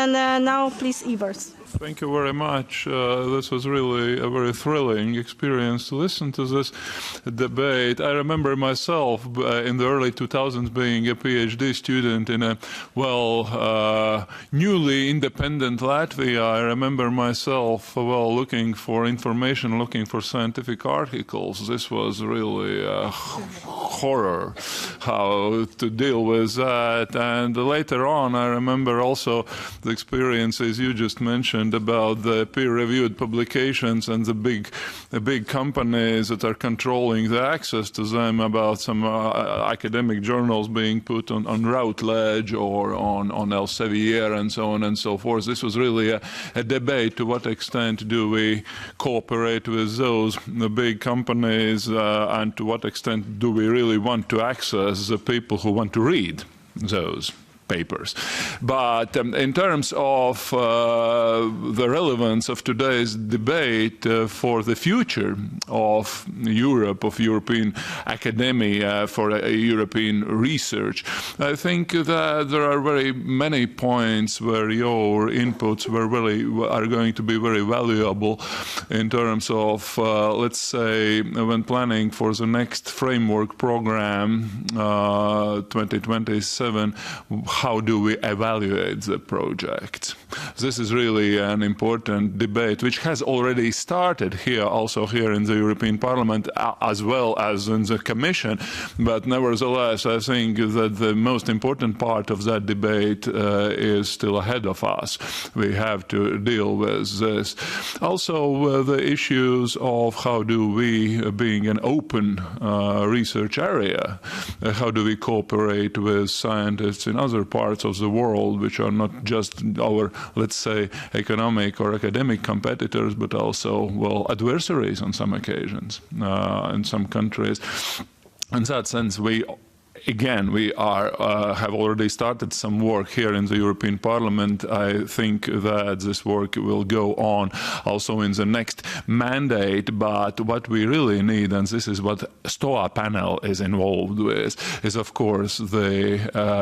And now, please, Ivars. Thank you very much. This was really a very thrilling experience to listen to this debate. I remember myself in the early 2000s being a PhD student in a, newly independent Latvia. I remember myself, looking for information, looking for scientific articles. This was really a horror, how to deal with that. And later on, I remember also the experiences you just mentioned about the peer-reviewed publications and the big companies that are controlling the access to them, about some academic journals being put on Routledge or on Elsevier and so on and so forth. This was really a debate: to what extent do we cooperate with those big companies, and to what extent do we really want to access the people who want to read those papers. But in terms of the relevance of today's debate for the future of Europe, of European academia, for European research, I think that there are very many points where your inputs are going to be very valuable in terms of, let's say, when planning for the next framework program, 2027, how do we evaluate the project? This is really an important debate, which has already started here, also here in the European Parliament, as well as in the Commission. But nevertheless, I think that the most important part of that debate is still ahead of us. We have to deal with this. Also, the issues of how do we, being an open research area, how do we cooperate with scientists in other parts of the world, which are not just our, let's say, economic or academic competitors, but also, adversaries on some occasions in some countries. In that sense, we have already started some work here in the European Parliament. I think that this work will go on also in the next mandate. But what we really need, and this is what STOA panel is involved with, is of course the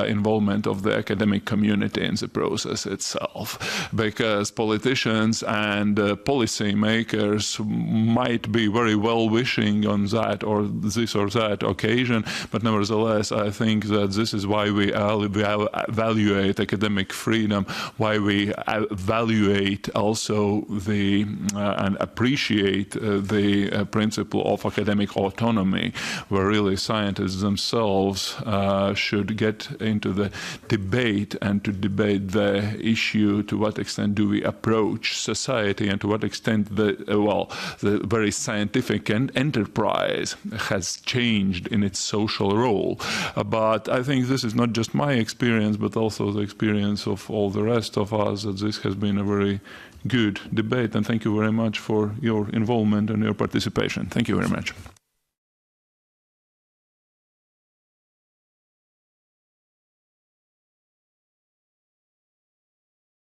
involvement of the academic community in the process itself. Because politicians and policy makers might be very well-wishing on that or this or that occasion, but nevertheless, I think that this is why we evaluate academic freedom, why we evaluate also and appreciate the principle of academic autonomy, where really scientists themselves should get into the debate and to debate the issue: to what extent do we approach society, and to what extent the very significant enterprise has changed in its social role. But I think this is not just my experience, but also the experience of all the rest of us, that this has been a very good debate. And thank you very much for your involvement and your participation. Thank you very much.